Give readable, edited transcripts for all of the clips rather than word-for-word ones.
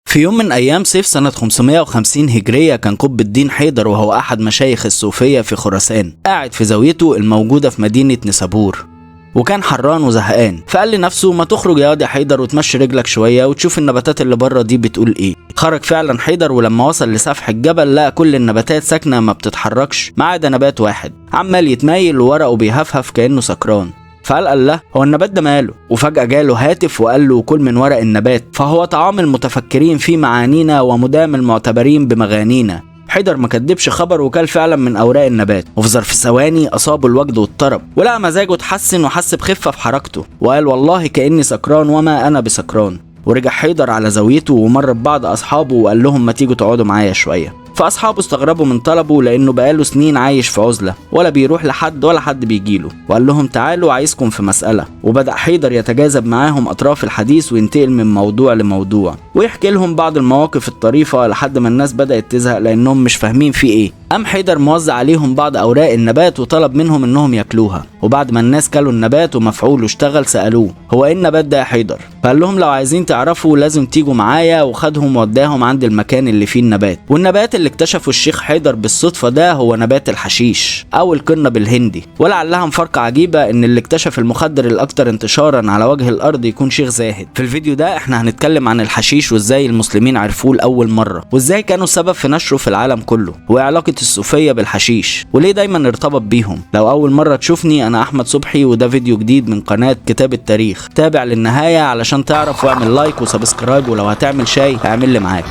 في يوم من أيام صيف سنة 550 هجرية كان قطب الدين حيدر وهو أحد مشايخ الصوفية في خراسان قاعد في زاويته الموجودة في مدينة نسابور، وكان حران وزهقان، فقال لنفسه ما تخرج يا واد يا حيدر وتمشي رجلك شوية وتشوف النباتات اللي بره دي بتقول ايه. خرج فعلا حيدر، ولما وصل لسفح الجبل لقى كل النباتات ساكنة ما بتتحركش ما عدا نبات واحد عمال يتمايل وورقه بيهفهف كأنه سكران. فقال الله، هو النبات ده ماله؟ وفجأة جاله هاتف وقال له كل من ورق النبات فهو طعام المتفكرين في معانينا ومدام المعتبرين بمغانينا. حيدر ما كدبش خبر وكل فعلا من اوراق النبات، وفي ظرف ثواني اصابه الوجد والطرب ولقى مزاجه اتحسن وحس بخفه في حركته، وقال والله كاني سكران وما انا بسكران. ورجع حيدر على زاويته ومر ببعض اصحابه وقال لهم ما تيجوا تقعدوا معايا شويه. فاصحابه استغربوا من طلبه لانه بقاله سنين عايش في عزله ولا بيروح لحد ولا حد بيجيله، وقال لهم تعالوا عايزكم في مساله. وبدا حيدر يتجاذب معاهم اطراف الحديث وينتقل من موضوع لموضوع ويحكي لهم بعض المواقف الطريفه لحد ما الناس بدات تزهق لانهم مش فاهمين في ايه. قام حيدر موزع عليهم بعض اوراق النبات وطلب منهم انهم ياكلوها، وبعد ما الناس كلوا النبات ومفعوله اشتغل سالوه هو ايه النبات ده يا حيدر؟ فقال لهم لو عايزين تعرفوا لازم تيجوا معايا، وخدهم ووداهم عند المكان اللي فيه النبات. والنبات اللي اكتشفه الشيخ حيدر بالصدفه ده هو نبات الحشيش او القنب الهندي. ولعلها مفارقه عجيبه ان اللي اكتشف المخدر الاكثر انتشارا على وجه الارض يكون شيخ زاهد. في الفيديو ده احنا هنتكلم عن الحشيش وازاي المسلمين عرفوه لاول مره، وازاي كانوا السبب في نشره في العالم كله، وعلاقه الصوفيه بالحشيش وليه دايما ارتبط بيهم. لو اول مره تشوفني انا احمد صبحي وده فيديو جديد من قناه كتاب التاريخ، تابع للنهايه علشان تعرف، واعمل لايك وسبسكرايب، ولو هتعمل شاي اعمل لي معاك.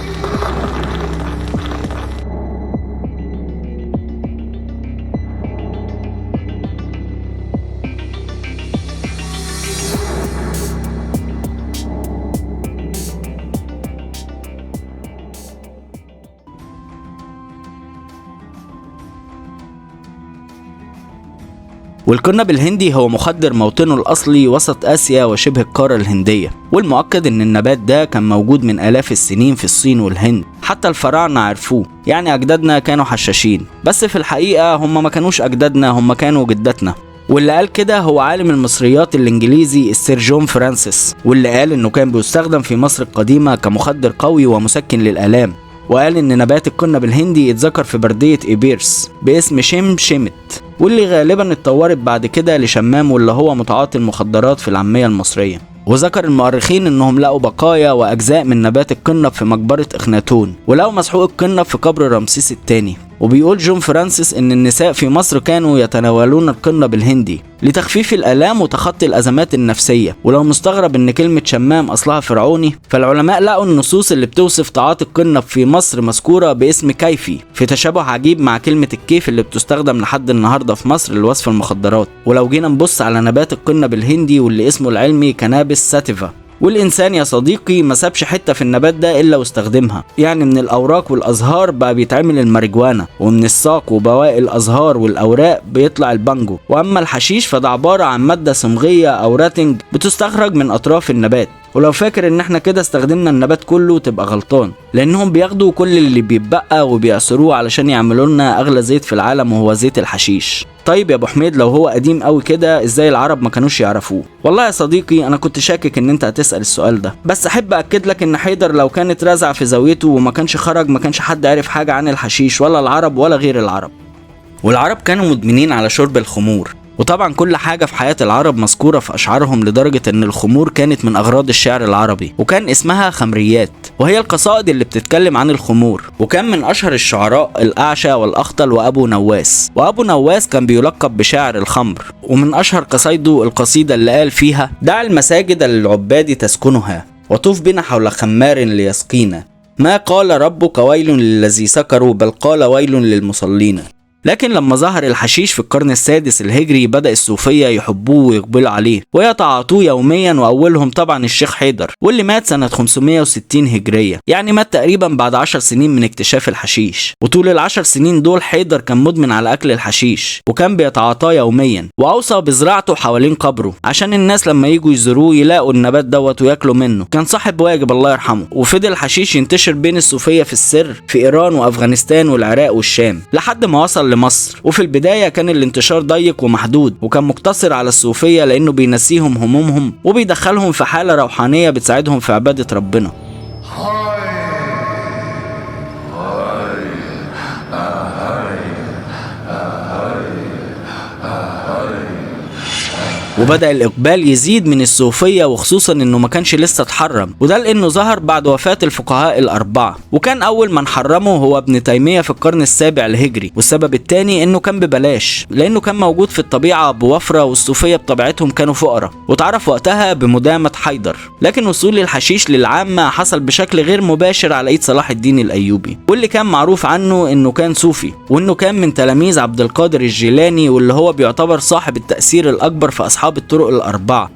والقنب الهندي هو مخدر موطنه الأصلي وسط آسيا وشبه القارة الهندية، والمؤكد إن النبات ده كان موجود من آلاف السنين في الصين والهند، حتى الفراعنة عرفوه، يعني أجدادنا كانوا حشاشين، بس في الحقيقة هم ما كانوش أجدادنا، هم كانوا جداتنا. واللي قال كده هو عالم المصريات الإنجليزي السير جون فرانسيس، واللي قال إنه كان بيستخدم في مصر القديمة كمخدر قوي ومسكن للآلام. وقال إن نبات القنب الهندي اتذكر في بردية إيبيرس باسم شمت، واللي غالبا اتطورت بعد كده لشمام، واللي هو متعاطي المخدرات في العامية المصرية. وذكر المؤرخين انهم لقوا بقايا واجزاء من نبات القنب في مقبرة اخناتون، ولقوا مسحوق القنب في قبر رمسيس الثاني. وبيقول جون فرانسيس ان النساء في مصر كانوا يتناولون القنب الهندي لتخفيف الآلام وتخطي الأزمات النفسية. ولو مستغرب ان كلمة شمام اصلها فرعوني، فالعلماء لقوا النصوص اللي بتوصف تعاطي القنب في مصر مذكورة باسم كيفي، في تشابه عجيب مع كلمة الكيف اللي بتستخدم لحد النهاردة في مصر لوصف المخدرات. ولو جينا نبص على نبات القنب الهندي واللي اسمه العلمي كنابس ساتيفا، والإنسان يا صديقي ما سابش حتة في النبات ده إلا واستخدمها، يعني من الأوراق والأزهار بقى بيتعمل الماريجوانا، ومن الساق وبواقي الأزهار والأوراق بيطلع البانجو. وأما الحشيش فده عبارة عن مادة صمغية أو راتنج بتستخرج من أطراف النبات. ولو فاكر ان احنا كده استخدمنا النبات كله تبقى غلطان، لانهم بياخدوا كل اللي بيتبقى وبيعصروه علشان يعملوا لنا اغلى زيت في العالم وهو زيت الحشيش. طيب يا ابو حميد، لو هو قديم قوي كده ازاي العرب ما كانوش يعرفوه؟ والله يا صديقي انا كنت شاكك ان انت هتسأل السؤال ده، بس احب اكد لك ان حيدر لو كانت رزع في زاويته وما كانش خرج ما كانش حد عارف حاجة عن الحشيش، ولا العرب ولا غير العرب. والعرب كانوا مدمنين على شرب الخمور، وطبعا كل حاجة في حياة العرب مذكورة في أشعارهم، لدرجة أن الخمور كانت من أغراض الشعر العربي وكان اسمها خمريات، وهي القصائد اللي بتتكلم عن الخمور. وكان من أشهر الشعراء الأعشى والأخطل وأبو نواس، وأبو نواس كان بيلقب بشاعر الخمر. ومن أشهر قصايده القصيدة اللي قال فيها دع المساجد للعباد تسكنها وطوف بنا حول خمار ليسقينا، ما قال ربك ويل للذي سكروا بل قال ويل للمصلين. لكن لما ظهر الحشيش في القرن السادس الهجري بدأ الصوفية يحبوه ويقبلوا عليه ويتعاطوه يوميا، وأولهم طبعا الشيخ حيدر، واللي مات سنة 560 هجرية، يعني مات تقريبا بعد 10 سنين من اكتشاف الحشيش. وطول ال10 سنين دول حيدر كان مدمن على أكل الحشيش وكان بيتعاطاه يوميا، وأوصى بزراعته حوالين قبره عشان الناس لما يجوا يزوروه يلاقوا النبات دوت وياكلوا منه. كان صاحب واجب الله يرحمه. وفضل الحشيش ينتشر بين الصوفية في السر في إيران وأفغانستان والعراق والشام لحد ما وصل لمصر. وفي البداية كان الانتشار ضيق ومحدود، وكان مقتصر على الصوفية لأنه بينسيهم همومهم وبيدخلهم في حالة روحانية بتساعدهم في عبادة ربنا. وبدأ الإقبال يزيد من الصوفية، وخصوصا إنه ما كانش لسه اتحرم، وده لأنه ظهر بعد وفاة الفقهاء الأربعة، وكان أول من حرمه هو ابن تيمية في القرن السابع الهجري. والسبب الثاني إنه كان ببلاش، لأنه كان موجود في الطبيعة بوفرة، والصوفية بطبيعتهم كانوا فقراء، وتعرف وقتها بمدامة حيدر. لكن وصول الحشيش للعامة حصل بشكل غير مباشر على ايد صلاح الدين الايوبي، واللي كان معروف عنه انه كان صوفي، وانه كان من تلاميذ عبد القادر الجيلاني، واللي هو بيعتبر صاحب التأثير الاكبر في اصحاب الطرق الاربعة.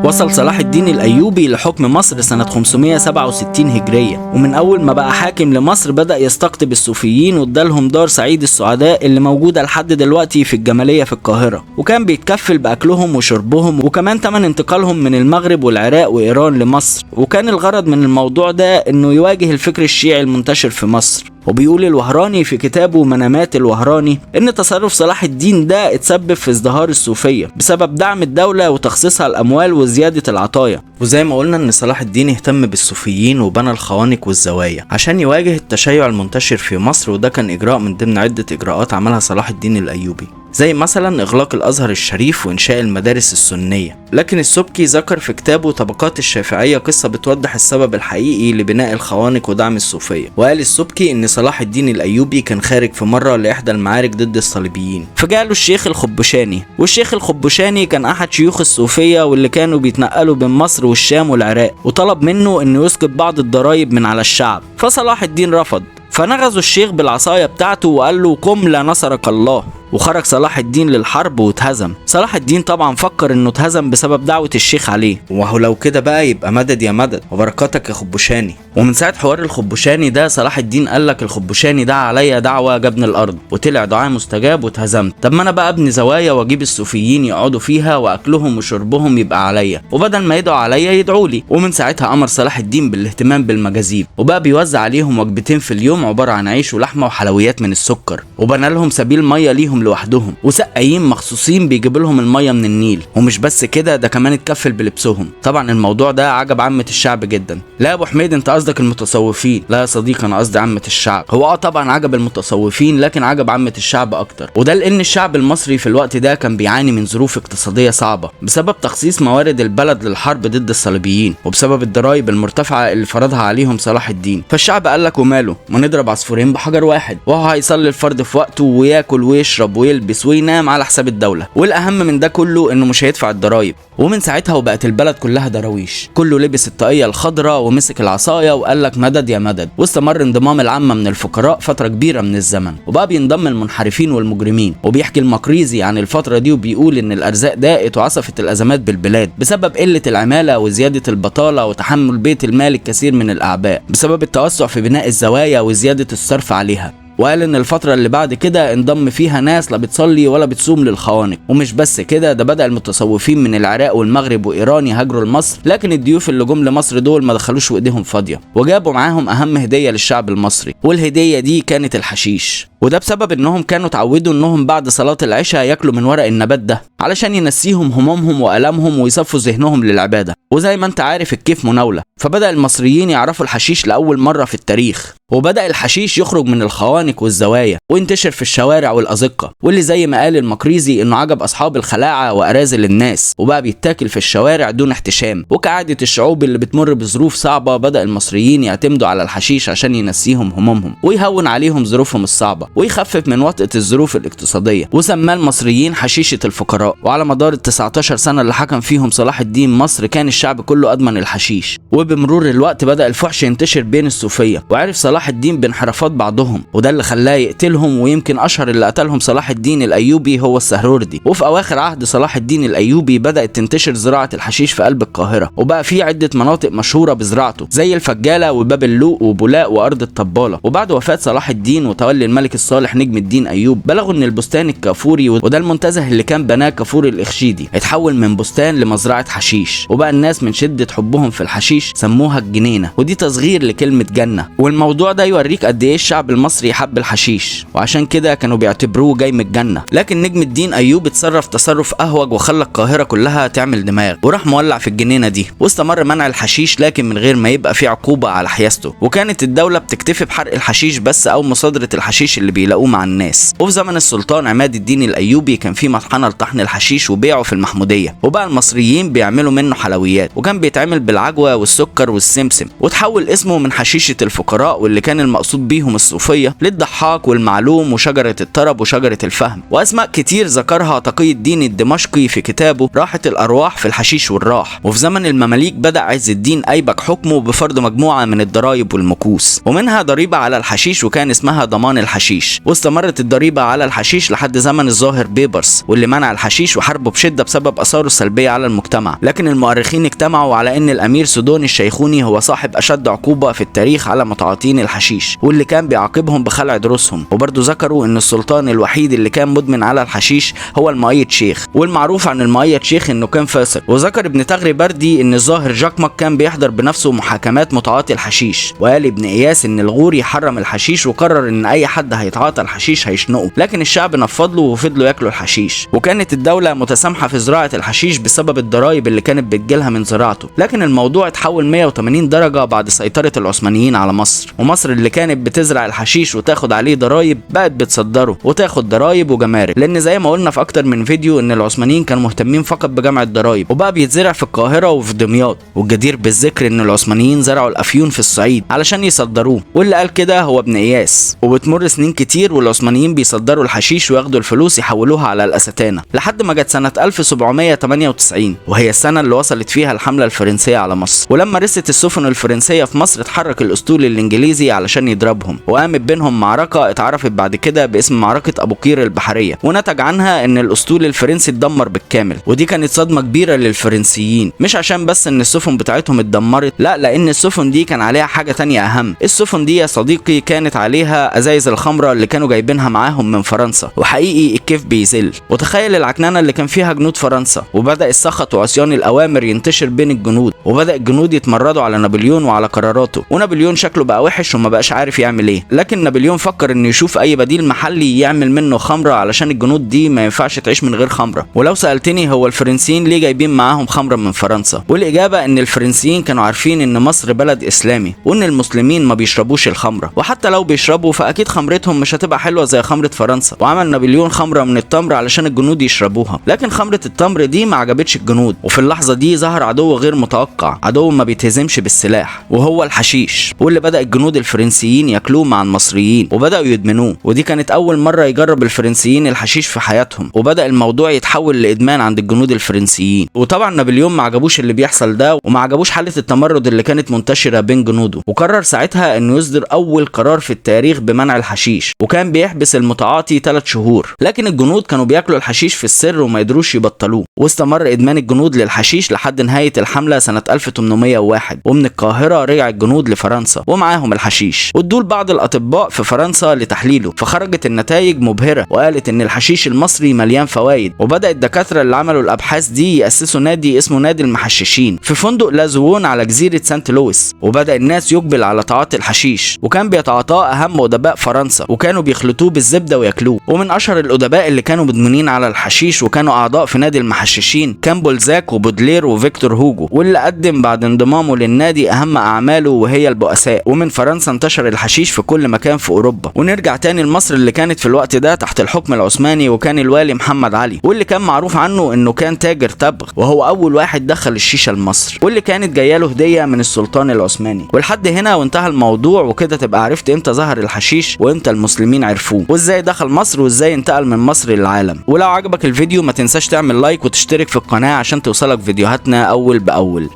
وصل صلاح الدين الأيوبي لحكم مصر سنة 567 هجرية، ومن أول ما بقى حاكم لمصر بدأ يستقطب الصوفيين وادالهم دار سعيد السعداء اللي موجودة لحد دلوقتي في الجمالية في القاهرة، وكان بيتكفل بأكلهم وشربهم، وكمان تمن انتقالهم من المغرب والعراق وإيران لمصر. وكان الغرض من الموضوع ده إنه يواجه الفكر الشيعي المنتشر في مصر. وبيقول الوهراني في كتابه منامات الوهراني إن تصرف صلاح الدين ده اتسبب في ازدهار الصوفية بسبب دعم الدولة وتخصيصها الأموال وزيادة العطايا. وزي ما قلنا إن صلاح الدين اهتم بالصوفيين وبنى الخوانق والزوايا عشان يواجه التشيع المنتشر في مصر، وده كان إجراء من ضمن عدة إجراءات عملها صلاح الدين الأيوبي، زي مثلا إغلاق الأزهر الشريف وإنشاء المدارس السنية. لكن السبكي ذكر في كتابه طبقات الشافعية قصة بتوضح السبب الحقيقي لبناء الخوانق ودعم الصوفية. وقال السبكي إن صلاح الدين الأيوبي كان خارج في مرة لإحدى المعارك ضد الصليبيين، فجاء له الشيخ الخبشاني، والشيخ الخبشاني كان أحد شيوخ الصوفية واللي كانوا بيتنقلوا بين مصر والشام والعراق، وطلب منه إنه يسقط بعض الضرائب من على الشعب، فصلاح الدين رفض، فنغزوا الشيخ بالعصاية بتاعته وقال له قم لا نصرك الله، وخرج صلاح الدين للحرب واتهزم. صلاح الدين طبعا فكر انه اتهزم بسبب دعوة الشيخ عليه، وهو لو كده بقى يبقى مدد يا مدد وبركاتك يا خبشاني. ومن ساعة حوار الخبشاني ده صلاح الدين قال لك الخبشاني دعا عليا دعوة جبن الارض، وطلع دعاء مستجاب واتهزمت، طب ما انا بقى ابني زوايا واجيب الصوفيين يقعدوا فيها واكلهم وشربهم يبقى عليا، وبدل ما يدعوا عليا يدعوا لي. ومن ساعتها امر صلاح الدين بالاهتمام بالمجاذيب، وبقى بيوزع عليهم وجبتين في اليوم عبارة عن عيش ولحمة وحلويات من السكر، وبنى لهم سبيل مية ليهم لوحدهم، وسقايين مخصوصين بيجيب لهم الميه من النيل. ومش بس كده، ده كمان اتكفل بلبسهم. طبعا الموضوع ده عجب عامه الشعب جدا. لا يا ابو حميد انت قصدك المتصوفين. لا يا صديقي انا قصدي عامه الشعب. هو طبعا عجب المتصوفين، لكن عجب عامه الشعب اكتر، وده لان الشعب المصري في الوقت ده كان بيعاني من ظروف اقتصاديه صعبه بسبب تخصيص موارد البلد للحرب ضد الصليبيين، وبسبب الضرائب المرتفعه اللي فرضها عليهم صلاح الدين. فالشعب قال لك وماله، ما نضرب عصفورين بحجر واحد، وهو هيصلي الفرد في وقته وياكل ويشرب ويلبس وينام على حساب الدولة، والأهم من ده كله إنه مش هيدفع الضرايب. ومن ساعتها وبقت البلد كلها دراويش، كله لبس الطاقية الخضراء ومسك العصاية وقال لك مدد يا مدد. واستمر انضمام العامة من الفقراء فترة كبيرة من الزمن، وبقى بينضم المنحرفين والمجرمين. وبيحكي المقريزي عن الفترة دي وبيقول إن الأرزاق ضاقت وعصفت الأزمات بالبلاد بسبب قلة العمالة وزيادة البطالة وتحمل بيت المال الكثير من الأعباء بسبب التوسع في بناء الزوايا وزيادة الصرف عليها. وقال ان الفترة اللي بعد كده انضم فيها ناس لا بتصلي ولا بتصوم للخوانق. ومش بس كده، ده بدأ المتصوفين من العراق والمغرب وإيران يهاجروا لمصر، لكن الضيوف اللي جم لمصر دول ما دخلوش وايديهم فاضية، وجابوا معاهم اهم هدية للشعب المصري، والهدية دي كانت الحشيش. وده بسبب انهم كانوا اتعودوا انهم بعد صلاة العشاء ياكلوا من ورق النبات ده علشان ينسيهم همومهم وألمهم ويصفوا ذهنهم للعبادة. وزي ما انت عارف الكيف مناولة، فبدأ المصريين يعرفوا الحشيش لأول مرة في التاريخ، وبدأ الحشيش يخرج من الخوانق والزوايا وينتشر في الشوارع والأزقة، واللي زي ما قال المقريزي انه عجب أصحاب الخلاعة وأرازل الناس، وبقى بيتاكل في الشوارع دون احتشام. وكعادة الشعوب اللي بتمر بظروف صعبة بدأ المصريين يعتمدوا على الحشيش عشان ينسيهم همومهم ويهون عليهم ظروفهم الصعبة ويخفف من وطأة الظروف الاقتصادية، وسماه المصريين حشيشة الفقراء. وعلى مدار ال19 سنة اللي حكم فيهم صلاح الدين مصر كان الشعب كله أدمن الحشيش. وبمرور الوقت بدأ الفحش ينتشر بين الصوفية، وعرف صلاح الدين بانحرافات بعضهم، وده اللي خلاه يقتلهم. ويمكن أشهر اللي قتلهم صلاح الدين الأيوبي هو السهروردي. وفي أواخر عهد صلاح الدين الأيوبي بدأت تنتشر زراعة الحشيش في قلب القاهرة، وبقى في عدة مناطق مشهورة بزراعته زي الفجالة وباب اللوق وبولاق وأرض الطبالة. وبعد وفاة صلاح الدين وتولي الملك الصالح نجم الدين أيوب، بلغوا إن البستان الكافوري، وده المنتزه اللي كان بناه كافور الإخشيدي، اتحول من بستان لمزرعة حشيش. وبقى الناس من شدة حبهم في الحشيش سموها الجنينة، ودي تصغير لكلمة جنة. والموضوع ده يوريك قد ايه الشعب المصري حب الحشيش، وعشان كده كانوا بيعتبروه جاي من الجنة. لكن نجم الدين أيوب اتصرف تصرف أهوج وخلى القاهرة كلها تعمل دماغ، وراح مولع في الجنينة دي، واستمر منع الحشيش لكن من غير ما يبقى في عقوبة على حيازته. وكانت الدولة بتكتفي بحرق الحشيش بس أو مصادرة الحشيش اللي بيلاقوه مع الناس. وفي زمن السلطان عماد الدين الايوبي كان في مطحنه لطحن الحشيش وبيعه في المحموديه، وبقى المصريين بيعملوا منه حلويات، وكان بيتعمل بالعجوه والسكر والسمسم، وتحول اسمه من حشيشه الفقراء واللي كان المقصود بيهم الصوفيه للضحاك والمعلوم وشجره الطرب وشجره الفهم، واسماء كتير ذكرها تقي الدين الدمشقي في كتابه راحه الارواح في الحشيش والراح. وفي زمن المماليك بدأ عز الدين ايبك حكمه بفرض مجموعه من الضرائب والمكوس، ومنها ضريبه على الحشيش وكان اسمها ضمان الحشيش، واستمرت الضريبه على الحشيش لحد زمن الظاهر بيبرس واللي منع الحشيش وحاربه بشده بسبب اثاره السلبيه على المجتمع. لكن المؤرخين اجتمعوا على ان الامير سودوني الشيخوني هو صاحب اشد عقوبه في التاريخ على متعاطين الحشيش، واللي كان بيعاقبهم بخلع دروسهم. وبرضه ذكروا ان السلطان الوحيد اللي كان مدمن على الحشيش هو المؤيد شيخ، والمعروف عن المؤيد شيخ انه كان فاسق. وذكر ابن تغري بردي ان الظاهر جاكمك كان بيحضر بنفسه محاكمات متعاطي الحشيش، وقال ابن اياس ان الغوري حرم الحشيش وقرر ان اي حد هيتعاطى الحشيش هيشنقه، لكن الشعب نفض له وفضلوا ياكلوا الحشيش. وكانت الدوله متسامحه في زراعه الحشيش بسبب الضرائب اللي كانت بتجيلها من زراعته، لكن الموضوع اتحول 180 درجه بعد سيطره العثمانيين على مصر. ومصر اللي كانت بتزرع الحشيش وتاخد عليه ضرائب بقت بتصدره وتاخد ضرائب وجمارك، لان زي ما قلنا في اكتر من فيديو ان العثمانيين كانوا مهتمين فقط بجمع الضرائب، وبقى بيتزرع في القاهره وفي دمياط. والجدير بالذكر ان العثمانيين زرعوا الافيون في الصعيد علشان يصدروه، واللي قال كده هو ابن اياس. وبتمر سنين كتير والعثمانيين بيصدروا الحشيش وياخدوا الفلوس يحولوها على الاستانه، لحد ما جت سنه 1798 وهي السنه اللي وصلت فيها الحمله الفرنسيه على مصر. ولما رست السفن الفرنسيه في مصر اتحرك الاسطول الانجليزي علشان يضربهم، وقامت بينهم معركه اتعرفت بعد كده باسم معركه ابو قير البحريه، ونتج عنها ان الاسطول الفرنسي اتدمر بالكامل. ودي كانت صدمه كبيره للفرنسيين، مش عشان بس ان السفن بتاعتهم اتدمرت، لا، لان السفن دي كان عليها حاجه تانية اهم. السفن دي يا صديقي كانت عليها ازايز الخمره اللي كانوا جايبينها معاهم من فرنسا، وحقيقي الكيف بيزل. وتخيل العكنانه اللي كان فيها جنود فرنسا، وبدا السخط وعصيان الاوامر ينتشر بين الجنود، وبدا الجنود يتمردوا على نابليون وعلى قراراته. ونابليون شكله بقى وحش وما بقاش عارف يعمل ايه، لكن نابليون فكر انه يشوف اي بديل محلي يعمل منه خمره علشان الجنود دي ما ينفعش تعيش من غير خمره. ولو سالتني هو الفرنسيين ليه جايبين معاهم خمره من فرنسا، والاجابه ان الفرنسيين كانوا عارفين ان مصر بلد اسلامي وان المسلمين ما بيشربوش الخمره، وحتى لو بيشربوا فاكيد خمرتهم مش هتبقى حلوه زي خمره فرنسا. وعمل نابليون خمره من التمر علشان الجنود يشربوها، لكن خمره التمر دي ما عجبتش الجنود. وفي اللحظه دي ظهر عدو غير متوقع، عدو ما بيتهزمش بالسلاح، وهو الحشيش، واللي بدا الجنود الفرنسيين ياكلوه مع المصريين وبداوا يدمنوه. ودي كانت اول مره يجرب الفرنسيين الحشيش في حياتهم، وبدا الموضوع يتحول لادمان عند الجنود الفرنسيين. وطبعا نابليون ما عجبوش اللي بيحصل ده، وما عجبوش حاله التمرد اللي كانت منتشره بين جنوده، وقرر ساعتها انه يصدر اول قرار في التاريخ بمنع الحشيش، وكان بيحبس المتعاطي 3 شهور. لكن الجنود كانوا بياكلوا الحشيش في السر وما يقدروش يبطلوه، واستمر ادمان الجنود للحشيش لحد نهايه الحمله سنه 1801. ومن القاهره رجع الجنود لفرنسا ومعاهم الحشيش، وادوا لبعض الاطباء في فرنسا لتحليله، فخرجت النتائج مبهره وقالت ان الحشيش المصري مليان فوائد. وبدا الدكاتره اللي عملوا الابحاث دي ياسسوا نادي اسمه نادي المحششين في فندق لازوون على جزيره سانت لويس، وبدا الناس يقبل على تعاطي الحشيش، وكان بيتعاطاه اهم ادباء فرنسا، وكانوا بيخلطوه بالزبده وياكلوه. ومن اشهر الادباء اللي كانوا مدمنين على الحشيش وكانوا اعضاء في نادي المحششين كان بولزاك وبودلير وفيكتور هوجو، واللي قدم بعد انضمامه للنادي اهم اعماله وهي البؤساء. ومن فرنسا انتشر الحشيش في كل مكان في اوروبا. ونرجع تاني لمصر اللي كانت في الوقت ده تحت الحكم العثماني، وكان الوالي محمد علي، واللي كان معروف عنه انه كان تاجر تبغ، وهو اول واحد دخل الشيشه لمصر، واللي كانت جايه له هديه من السلطان العثماني. ولحد هنا وانتهى الموضوع، وكده تبقى عرفت امتى ظهر الحشيش وامتى المسلمين عرفوه، وازاي دخل مصر وازاي انتقل من مصر للعالم. ولو عجبك الفيديو ما تنساش تعمل لايك وتشترك في القناه عشان توصلك فيديوهاتنا اول باول.